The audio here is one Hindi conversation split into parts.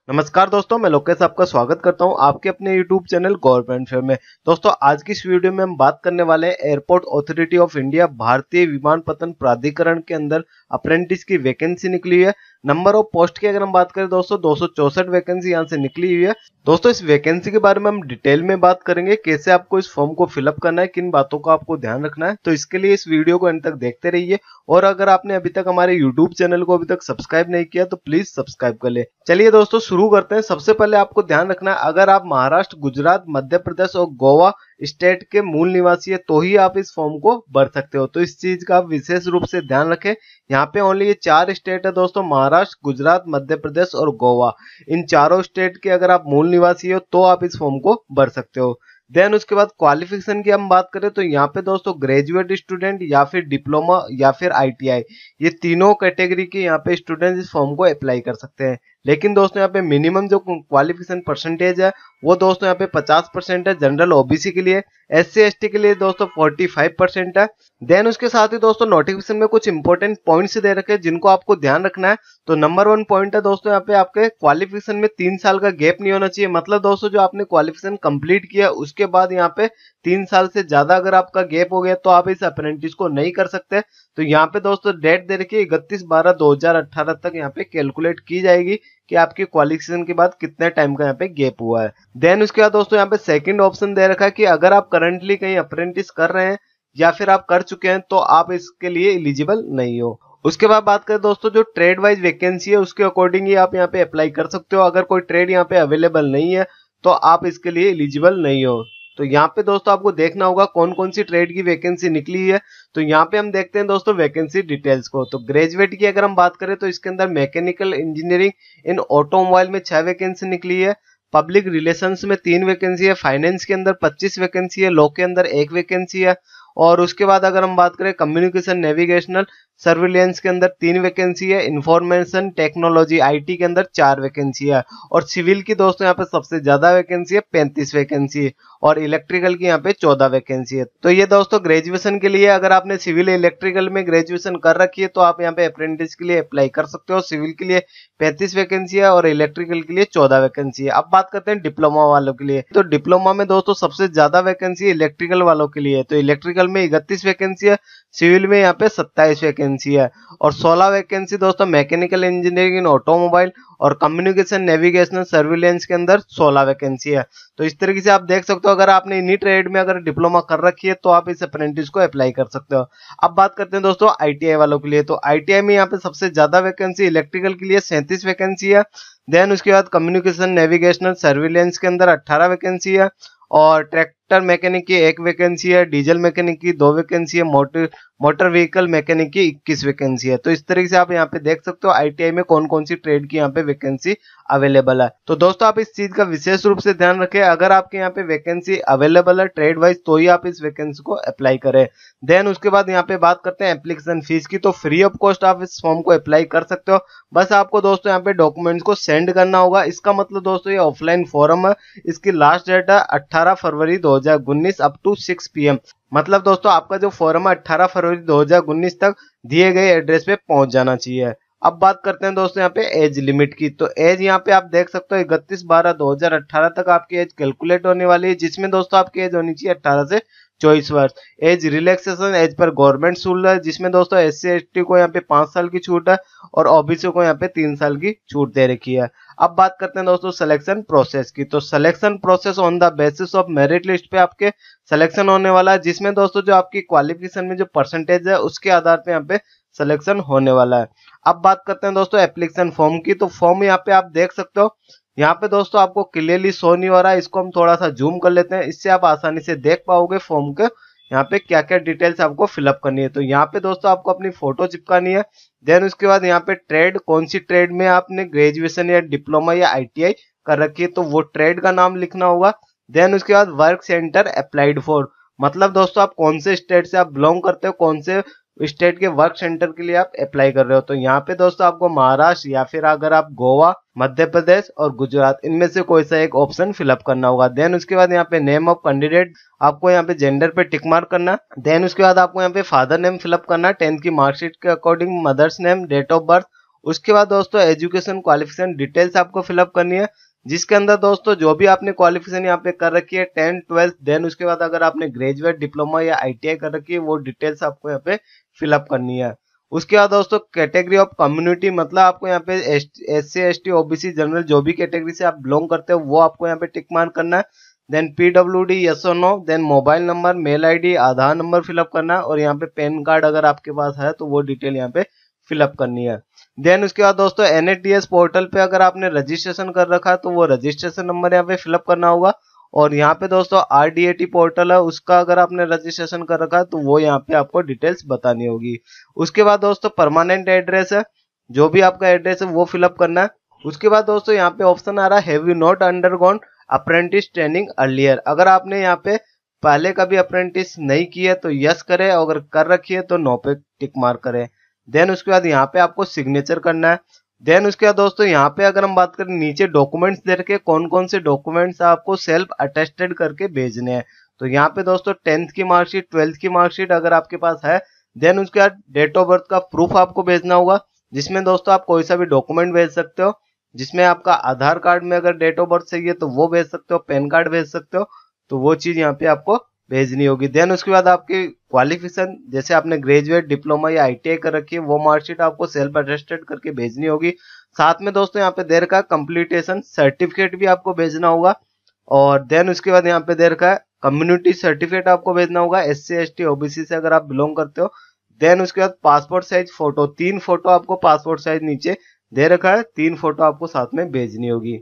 नमस्कार दोस्तों, मैं लोकेश आपका स्वागत करता हूं आपके अपने YouTube चैनल गवर्नमेंट फेयर में। दोस्तों, आज की इस वीडियो में हम बात करने वाले हैं एयरपोर्ट अथॉरिटी ऑफ इंडिया भारतीय विमानपत्तन प्राधिकरण के अंदर अप्रेंटिस की वैकेंसी निकली है। नंबर ऑफ पोस्ट की अगर हम बात करें दोस्तों, 264 वैकेंसी यहां से निकली हुई है। दोस्तों, इस वैकेंसी के बारे में हम डिटेल में बात करेंगे, कैसे आपको इस फॉर्म को फिलअप करना है, किन बातों का आपको ध्यान रखना है। तो इसके लिए इस वीडियो को अंत तक देखते रहिए। और अगर आपने अभी तक हमारे YouTube चैनल को अभी तक सब्सक्राइब नहीं किया तो प्लीज सब्सक्राइब कर ले। चलिए दोस्तों, शुरू करते हैं। सबसे पहले आपको ध्यान रखना है, अगर आप महाराष्ट्र, गुजरात, मध्य प्रदेश और गोवा स्टेट के मूल निवासी है तो ही आप इस फॉर्म को भर सकते हो। तो इस चीज का आप विशेष रूप से ध्यान रखें। यहाँ पे ओनली ये 4 स्टेट है दोस्तों, महाराष्ट्र, गुजरात, मध्य प्रदेश और गोवा। इन चारों स्टेट के अगर आप मूल निवासी हो तो आप इस फॉर्म को भर सकते हो। देन उसके बाद क्वालिफिकेशन की हम बात करें तो यहाँ पे दोस्तों ग्रेजुएट स्टूडेंट या फिर डिप्लोमा या फिर ITI, ये तीनों कैटेगरी के यहाँ पे स्टूडेंट इस फॉर्म को अप्लाई कर सकते हैं। लेकिन दोस्तों यहाँ पे मिनिमम जो क्वालिफिकेशन परसेंटेज है वो दोस्तों यहाँ पे 50% है जनरल OBC के लिए। SC ST के लिए दोस्तों 45% है। देन उसके साथ ही दोस्तों नोटिफिकेशन में कुछ इंपॉर्टेंट पॉइंट्स दे रखे हैं जिनको आपको ध्यान रखना है। तो नंबर 1 पॉइंट है दोस्तों, यहाँ पे आपके क्वालिफिकेशन में 3 साल का गैप नहीं होना चाहिए। मतलब दोस्तों, जो आपने क्वालिफिकेशन कंप्लीट किया उसके बाद यहाँ पे 3 साल से ज्यादा अगर आपका गैप हो गया तो आप इस अप्रेंटिस को नहीं कर सकते। तो यहाँ पे दोस्तों डेट दे रखी है 31/12/2018 तक यहाँ पे कैलकुलेट की जाएगी कि आपकी क्वालिफिकेशन के बाद कितने टाइम का यहाँ पे गैप हुआ है। देन उसके बाद दोस्तों यहाँ पे सेकंड ऑप्शन दे रखा है कि अगर आप करंटली कहीं अप्रेंटिस कर रहे हैं या फिर आप कर चुके हैं तो आप इसके लिए एलिजिबल नहीं हो। उसके बाद बात करें दोस्तों, जो ट्रेड वाइज वैकेंसी है उसके अकॉर्डिंग ही आप यहाँ पे अप्लाई कर सकते हो। अगर कोई ट्रेड यहाँ पे अवेलेबल नहीं है तो आप इसके लिए एलिजिबल नहीं हो। तो यहाँ पे दोस्तों आपको देखना होगा कौन कौन सी ट्रेड की वैकेंसी निकली है। तो यहाँ पे हम देखते हैं दोस्तों वैकेंसी डिटेल्स को। तो ग्रेजुएट की अगर हम बात करें तो इसके अंदर मैकेनिकल इंजीनियरिंग इन ऑटोमोबाइल में 6 वैकेंसी निकली है। पब्लिक रिलेशंस में 3 वैकेंसी है। फाइनेंस के अंदर 25 वैकेंसी है। लॉ के अंदर 1 वैकेंसी है। और उसके बाद अगर हम बात करें कम्युनिकेशन नेविगेशनल सर्विलियंस के अंदर 3 वैकेंसी है। इंफॉर्मेशन टेक्नोलॉजी IT के अंदर 4 वैकेंसी है। और सिविल की दोस्तों यहाँ पे सबसे ज्यादा वैकेंसी है, 35 वैकेंसी है। और इलेक्ट्रिकल की यहाँ पे 14 वैकेंसी है। तो ये दोस्तों ग्रेजुएशन के लिए, अगर आपने सिविल इलेक्ट्रिकल में ग्रेजुएशन कर रखी है तो आप यहाँ पे अप्रेंटिस के लिए अप्लाई कर सकते हो। सिविल के लिए 35 वैकेंसी है और इलेक्ट्रिकल के लिए 14 वैकेंसी है। अब बात करते हैं डिप्लोमा वालों के लिए। तो डिप्लोमा में दोस्तों सबसे ज्यादा वैकेंसी इलेक्ट्रिकल वालों के लिए है। तो इलेक्ट्रिकल में 31 वैकेंसी है। सिविल में यहाँ पे 27 वैकेंसी है। और 16 वैकेंसी दोस्तों मैकेनिकल इंजीनियरिंग इन ऑटोमोबाइल और कम्युनिकेशन नेविगेशनल सर्विलेंस के अंदर 16 वैकेंसी है। तो इस तरीके से आप देख सकते हो, अगर आपने इन्हीं ट्रेड में अगर डिप्लोमा कर रखी है तो आप इस अप्रेंटिस को अप्लाई कर सकते हो। अब बात करते हैं दोस्तों ITI वालों के लिए। तो ITI में यहाँ पे सबसे ज्यादा वैकेंसी इलेक्ट्रिकल के लिए 37 वैकेंसी है। देन उसके बाद कम्युनिकेशन नेविगेशनल सर्विलेंस के अंदर 18 वैकेंसी है। और ट्रैक्टर मैकेनिक की 1 वैकेंसी है। डीजल मैकेनिक की 2 वैकेंसी है। मोटर व्हीकल मैकेनिक की 21 वैकेंसी है। तो इस तरीके से आप यहाँ पे देख सकते हो ITI में कौन कौन सी ट्रेड की यहाँ पे वैकेंसी अवेलेबल है। तो दोस्तों आप इस चीज का विशेष रूप से ध्यान रखें, अगर आपके यहाँ पे वैकेंसी अवेलेबल है ट्रेड वाइज तो ही आप इस वैकेंसी को अप्लाई करें। देन उसके बाद यहाँ पे बात करते हैं एप्लीकेशन फीस की। तो फ्री ऑफ कॉस्ट आप इस फॉर्म को अप्लाई कर सकते हो। बस आपको दोस्तों यहाँ पे डॉक्यूमेंट्स को सेंड करना होगा। इसका मतलब दोस्तों ये ऑफलाइन फॉर्म है। इसकी लास्ट डेट है 18 फरवरी 2019 अप टू 6 PM। मतलब दोस्तों आपका जो फॉर्म है 18 फरवरी 2019 तक दिए गए एड्रेस पे पहुंच जाना चाहिए। अब बात करते हैं दोस्तों यहाँ पे एज लिमिट की। तो एज यहाँ पे आप देख सकते हो 31/12/2018 तक आपकी एज कैलकुलेट होने वाली है, जिसमें दोस्तों आपकी एज होनी चाहिए 18 से 24 वर्ष। एज रिलैक्सेशन एज पर गवर्नमेंट रूल है, जिसमें दोस्तों SC ST को यहाँ पे 5 साल की छूट है और OBC को यहाँ पे 3 साल की छूट दे रखी है। अब बात करते हैं दोस्तों सिलेक्शन प्रोसेस की। तो selection process on the basis of merit list पे आपके सिलेक्शन होने वाला है, जिसमें दोस्तों जो आपकी क्वालिफिकेशन में जो परसेंटेज है उसके आधार पे यहाँ पे सिलेक्शन होने वाला है। अब बात करते हैं दोस्तों एप्लीकेशन फॉर्म की। तो फॉर्म यहाँ पे आप देख सकते हो, यहाँ पे दोस्तों आपको क्लियरली शो नहीं हो रहा है। इसको हम थोड़ा सा जूम कर लेते हैं, इससे आप आसानी से देख पाओगे फॉर्म के यहाँ पे क्या क्या डिटेल्स आपको फिलअप करनी है। तो यहाँ पे दोस्तों आपको अपनी फोटो चिपकानी है। देन उसके बाद यहाँ पे ट्रेड, कौन सी ट्रेड में आपने ग्रेजुएशन या डिप्लोमा या ITI कर रखी है तो वो ट्रेड का नाम लिखना होगा। देन उसके बाद वर्क सेंटर अप्लाइड फॉर, मतलब दोस्तों आप कौन से स्टेट से आप बिलोंग करते हो, कौन से स्टेट के वर्क सेंटर के लिए आप अप्लाई कर रहे हो। तो यहाँ पे दोस्तों आपको महाराष्ट्र या फिर अगर आप गोवा, मध्य प्रदेश और गुजरात, इनमें से कोई सा एक ऑप्शन फिलअप करना होगा। देन उसके बाद यहाँ पे नेम ऑफ कैंडिडेट, आपको यहाँ पे जेंडर पे टिक मार्क करना। देन उसके बाद आपको यहाँ पे फादर नेम फिलअप करना 10th की मार्कशीट के according, mother's name, date of birth उसके बाद दोस्तों एजुकेशन क्वालिफिकेशन डिटेल्स आपको फिलअप करनी है, जिसके अंदर दोस्तों जो भी आपने क्वालिफिकेशन यहाँ पे कर रखी है 10th 12th, देन उसके बाद अगर आपने ग्रेजुएट डिप्लोमा या ITI कर रखी है वो डिटेल्स आपको यहाँ पे फिलअप करनी है। उसके बाद दोस्तों कैटेगरी ऑफ कम्युनिटी, मतलब आपको यहाँ पे SC ST OBC जनरल जो भी कैटेगरी से आप बिलोंग करते हो वो आपको यहाँ पे टिक मार्क करना है। देन PWD यस और no, then mobile number, mail ID, Aadhaar number fill up करना है, और यहाँ पे पैन कार्ड अगर आपके पास है तो वो डिटेल यहाँ पे फिलअप करनी है। देन उसके बाद दोस्तों NATS पोर्टल पे अगर आपने रजिस्ट्रेशन कर रखा है तो वो रजिस्ट्रेशन नंबर यहाँ पे फिलअप करना होगा, और यहाँ पे दोस्तों RDAT पोर्टल है उसका अगर आपने रजिस्ट्रेशन कर रखा है तो वो यहाँ पे आपको डिटेल्स बतानी होगी। उसके बाद दोस्तों परमानेंट एड्रेस है, जो भी आपका एड्रेस है वो फिलअप करना है। उसके बाद दोस्तों यहाँ पे ऑप्शन आ रहा है have you not undergone apprentice training earlier, अगर आपने यहाँ पे पहले कभी अप्रेंटिस नहीं की है तो यस करें, अगर कर रखी है तो नो पे टिक मार्क करें। देन उसके बाद यहाँ पे आपको सिग्नेचर करना है। देन उसके बाद दोस्तों यहाँ पे अगर हम बात करें नीचे डॉक्यूमेंट्स दे रखे कौन कौन से डॉक्यूमेंट्स आपको सेल्फ अटेस्टेड करके भेजने हैं, तो यहाँ पे दोस्तों 10th की मार्कशीट, 12th की मार्कशीट अगर आपके पास है। देन उसके बाद डेट ऑफ बर्थ का प्रूफ आपको भेजना होगा, जिसमें दोस्तों आप कोई सा भी डॉक्यूमेंट भेज सकते हो, जिसमें आपका आधार कार्ड में अगर डेट ऑफ बर्थ सही है तो वो भेज सकते हो, पैन कार्ड भेज सकते हो, तो वो चीज यहाँ पे आपको भेजनी होगी। देन उसके बाद आपकी क्वालिफिकेशन, जैसे आपने ग्रेजुएट डिप्लोमा या ITI कर रखी है वो मार्कशीट आपको सेल्फ अटेस्टेड करके भेजनी होगी। साथ में दोस्तों यहाँ पे दे रखा है कंप्लीटेशन सर्टिफिकेट भी आपको भेजना होगा, और देन उसके बाद यहाँ पे दे रखा है कम्युनिटी सर्टिफिकेट आपको भेजना होगा SC ST OBC से अगर आप बिलोंग करते हो। देन उसके बाद पासपोर्ट साइज फोटो, 3 फोटो आपको पासपोर्ट साइज नीचे दे रखा है, 3 फोटो आपको साथ में भेजनी होगी।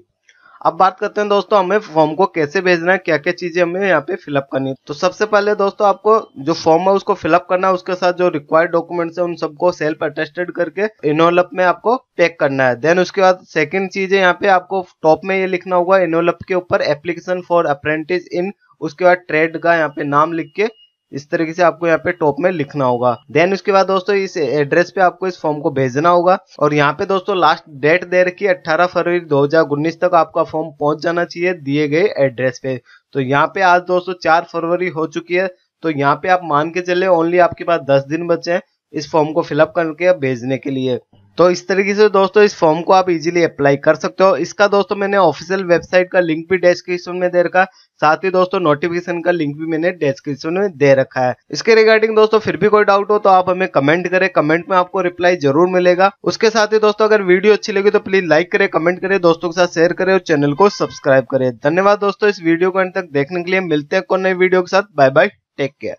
अब बात करते हैं दोस्तों हमें फॉर्म को कैसे भेजना है, क्या क्या चीजें हमें यहाँ पे फिलअप करनी है। तो सबसे पहले दोस्तों आपको जो फॉर्म है उसको फिलअप करना है, उसके साथ जो रिक्वायर्ड डॉक्यूमेंट्स है उन सबको सेल्फ अटेस्टेड करके एनवेलप में आपको पैक करना है। देन उसके बाद सेकंड चीज है यहाँ पे आपको टॉप में ये लिखना होगा एनवेलप के ऊपर एप्लीकेशन फॉर अप्रेंटिस इन, उसके बाद ट्रेड का यहाँ पे नाम लिख के इस तरीके से आपको यहाँ पे टॉप में लिखना होगा। देन उसके बाद दोस्तों इस एड्रेस पे आपको इस फॉर्म को भेजना होगा, और यहाँ पे दोस्तों लास्ट डेट दे रखी है 18 फरवरी 2019 तक आपका फॉर्म पहुंच जाना चाहिए दिए गए एड्रेस पे। तो यहाँ पे आज दोस्तों 4 फरवरी हो चुकी है, तो यहाँ पे आप मान के चले ओनली आपके पास 10 दिन बचे हैं इस फॉर्म को फिलअप करके भेजने के लिए। तो इस तरीके से दोस्तों इस फॉर्म को आप इजीली अप्लाई कर सकते हो। इसका दोस्तों मैंने ऑफिशियल वेबसाइट का लिंक भी डिस्क्रिप्शन में दे रखा है, साथ ही दोस्तों नोटिफिकेशन का लिंक भी मैंने डिस्क्रिप्शन में दे रखा है। इसके रिगार्डिंग दोस्तों फिर भी कोई डाउट हो तो आप हमें कमेंट करें, कमेंट में आपको रिप्लाई जरूर मिलेगा। उसके साथ ही दोस्तों अगर वीडियो अच्छी लगी तो प्लीज लाइक करें, कमेंट करें, दोस्तों के साथ शेयर करें और चैनल को सब्सक्राइब करें। धन्यवाद दोस्तों इस वीडियो को अंत तक देखने के लिए। मिलते हैं कोई नई वीडियो के साथ। Bye bye, take care.